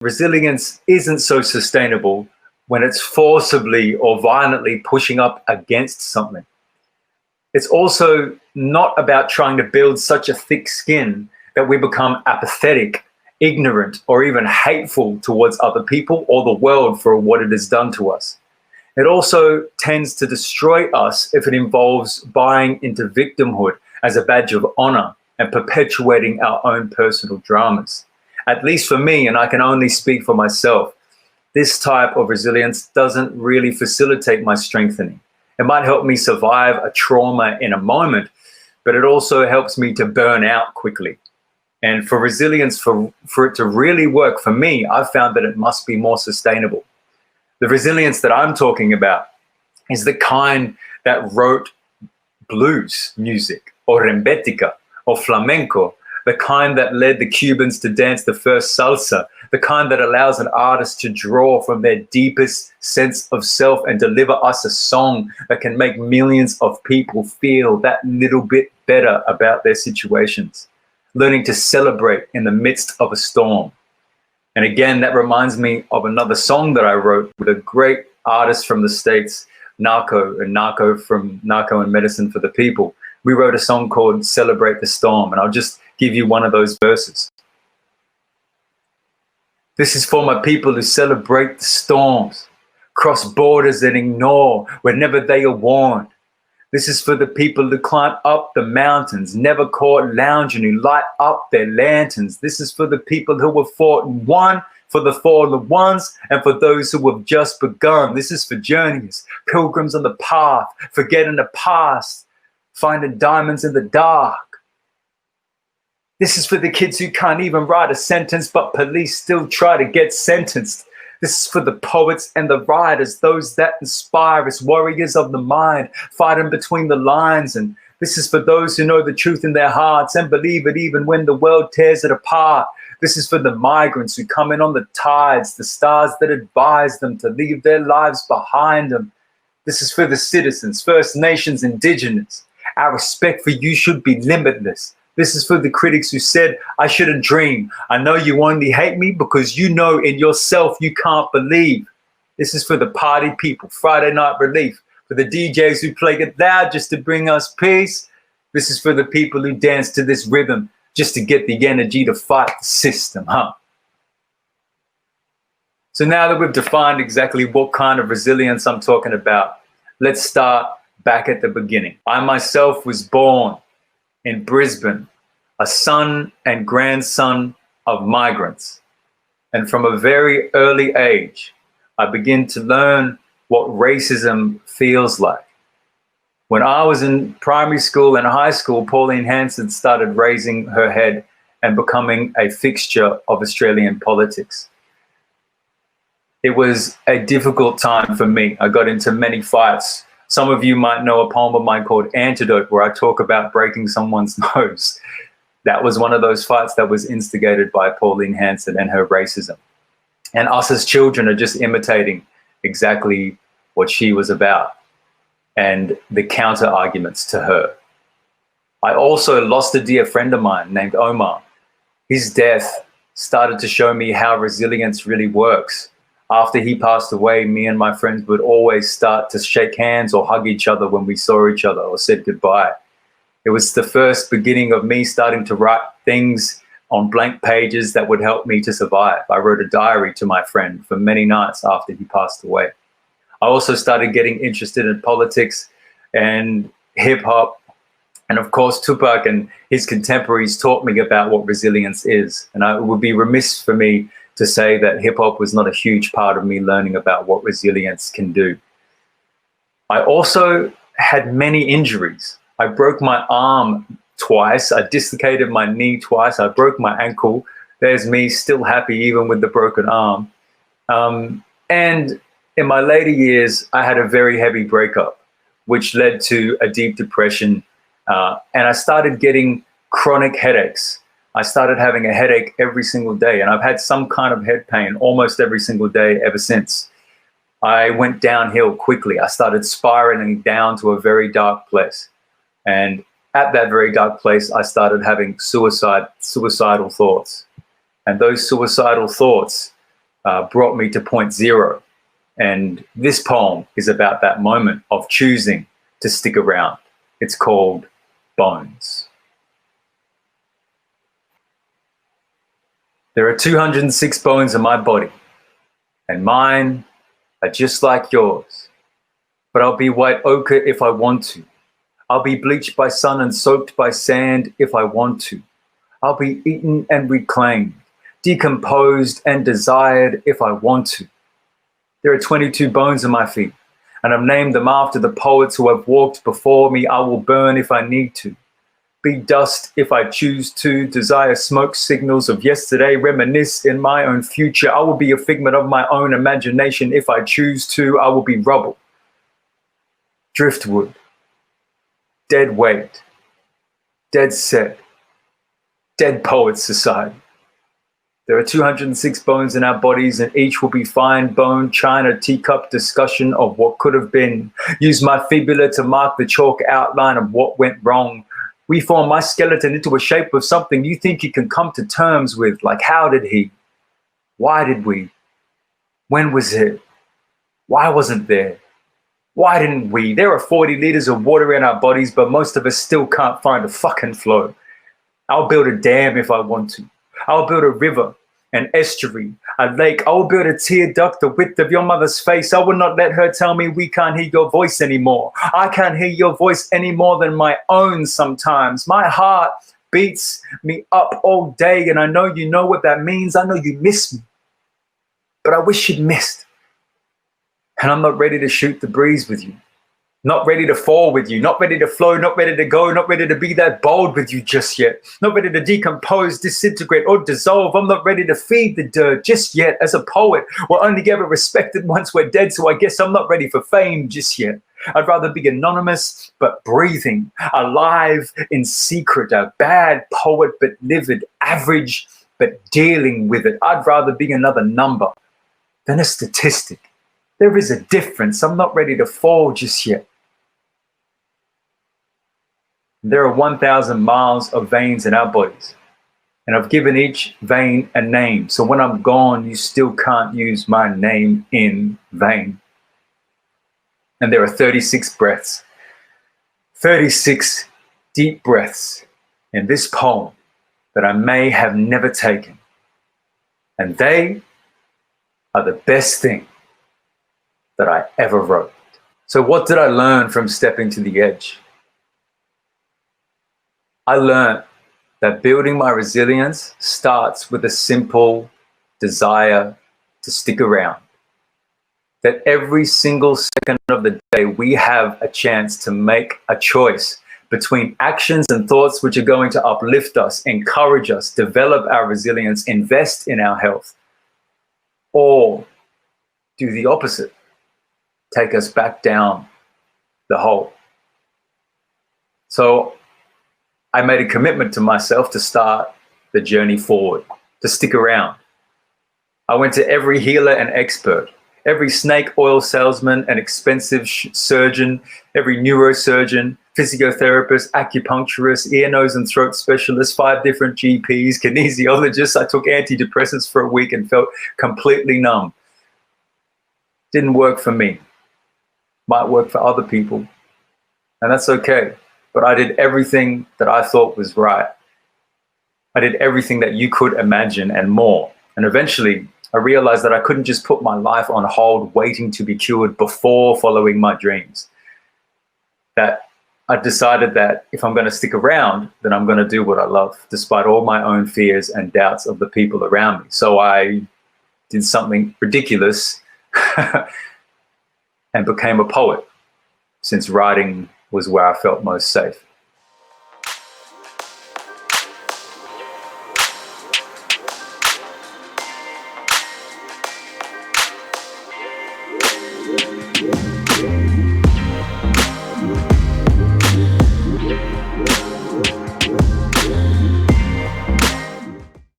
resilience isn't so sustainable when it's forcibly or violently pushing up against something. It's also not about trying to build such a thick skin that we become apathetic, ignorant, or even hateful towards other people or the world for what it has done to us. It also tends to destroy us if it involves buying into victimhood as a badge of honor and perpetuating our own personal dramas. At least for me, and I can only speak for myself, this type of resilience doesn't really facilitate my strengthening. It might help me survive a trauma in a moment, but it also helps me to burn out quickly. And for resilience, for it to really work for me, I've found that it must be more sustainable. The resilience that I'm talking about is the kind that wrote blues music, or rembetica, or flamenco, the kind that led the Cubans to dance the first salsa, the kind that allows an artist to draw from their deepest sense of self and deliver us a song that can make millions of people feel that little bit better about their situations, learning to celebrate in the midst of a storm. And again, that reminds me of another song that I wrote with a great artist from the States, Narco from Narco and Medicine for the People. We wrote a song called Celebrate the Storm, and I'll just give you one of those verses. This is for my people who celebrate the storms, cross borders and ignore whenever they are warned. This is for the people who climb up the mountains, never caught lounging, who light up their lanterns. This is for the people who have fought and won, for the fallen ones, and for those who have just begun. This is for journeys, pilgrims on the path, forgetting the past, finding diamonds in the dark. This is for the kids who can't even write a sentence, but police still try to get sentenced. This is for the poets and the writers, those that inspire us, warriors of the mind, fighting between the lines. And this is for those who know the truth in their hearts and believe it even when the world tears it apart. This is for the migrants who come in on the tides, the stars that advise them to leave their lives behind them. This is for the citizens, First Nations, Indigenous. Our respect for you should be limitless. This is for the critics who said, I shouldn't dream. I know you only hate me because you know in yourself you can't believe. This is for the party people, Friday Night Relief, for the DJs who play it loud just to bring us peace. This is for the people who dance to this rhythm just to get the energy to fight the system, huh? So now that we've defined exactly what kind of resilience I'm talking about, let's start back at the beginning. I myself was born in Brisbane, a son and grandson of migrants. And from a very early age, I began to learn what racism feels like. When I was in primary school and high school, Pauline Hanson started raising her head and becoming a fixture of Australian politics. It was a difficult time for me. I got into many fights. Some of you might know a poem of mine called Antidote, where I talk about breaking someone's nose. That was one of those fights that was instigated by Pauline Hanson and her racism. And us as children are just imitating exactly what she was about and the counter arguments to her. I also lost a dear friend of mine named Omar. His death started to show me how resilience really works. After he passed away, me and my friends would always start to shake hands or hug each other when we saw each other or said goodbye. It was the first beginning of me starting to write things on blank pages that would help me to survive. I wrote a diary to my friend for many nights after he passed away. I also started getting interested in politics and hip hop. And of course, Tupac and his contemporaries taught me about what resilience is. And it would be remiss for me to say that hip hop was not a huge part of me learning about what resilience can do. I also had many injuries. I broke my arm twice. I dislocated my knee twice. I broke my ankle. There's me still happy even with the broken arm. And in my later years, I had a very heavy breakup, which led to a deep depression. And I started getting chronic headaches. I started having a headache every single day, and I've had some kind of head pain almost every single day ever since. I went downhill quickly. I started spiraling down to a very dark place. And at that very dark place, I started having suicidal thoughts. And those suicidal thoughts brought me to point zero. And this poem is about that moment of choosing to stick around. It's called Bones. There are 206 bones in my body, and mine are just like yours. But I'll be white ochre if I want to. I'll be bleached by sun and soaked by sand if I want to. I'll be eaten and reclaimed, decomposed and desired if I want to. There are 22 bones in my feet, and I've named them after the poets who have walked before me. I will burn if I need to, be dust if I choose to, desire smoke signals of yesterday, reminisce in my own future. I will be a figment of my own imagination if I choose to. I will be rubble, driftwood, dead weight, dead set, dead poets society. There are 206 bones in our bodies, and each will be fine bone, china, teacup discussion of what could have been. Use my fibula to mark the chalk outline of what went wrong. Reform my skeleton into a shape of something you think you can come to terms with, like how did he? Why did we? When was it? Why wasn't there? Why didn't we? There are 40 liters of water in our bodies, but most of us still can't find a fucking flow. I'll build a dam if I want to. I'll build a river, an estuary, a lake. I will build a tear duct the width of your mother's face. I will not let her tell me we can't hear your voice anymore. I can't hear your voice any more than my own sometimes. My heart beats me up all day, and I know you know what that means. I know you miss me, but I wish you'd missed. And I'm not ready to shoot the breeze with you. Not ready to fall with you, not ready to flow, not ready to go, not ready to be that bold with you just yet. Not ready to decompose, disintegrate, or dissolve. I'm not ready to feed the dirt just yet. As a poet, we're only ever respected once we're dead, so I guess I'm not ready for fame just yet. I'd rather be anonymous, but breathing, alive in secret, a bad poet, but livid, average, but dealing with it. I'd rather be another number than a statistic. There is a difference. I'm not ready to fall just yet. There are 1,000 miles of veins in our bodies, and I've given each vein a name. So when I'm gone, you still can't use my name in vain. And there are 36 breaths, 36 deep breaths in this poem that I may have never taken. And they are the best thing that I ever wrote. So what did I learn from stepping to the edge? I learned that building my resilience starts with a simple desire to stick around. That every single second of the day, we have a chance to make a choice between actions and thoughts which are going to uplift us, encourage us, develop our resilience, invest in our health, or do the opposite, take us back down the hole. So I made a commitment to myself to start the journey forward, to stick around. I went to every healer and expert, every snake oil salesman and expensive surgeon, every neurosurgeon, physiotherapist, acupuncturist, ear, nose, and throat specialist, 5 different GPs, kinesiologists. I took antidepressants for a week and felt completely numb. Didn't work for me. Might work for other people, and that's okay. But I did everything that I thought was right. I did everything that you could imagine and more. And eventually, I realized that I couldn't just put my life on hold waiting to be cured before following my dreams. That I decided that if I'm going to stick around, then I'm going to do what I love, despite all my own fears and doubts of the people around me. So I did something ridiculous and became a poet, since writing was where I felt most safe.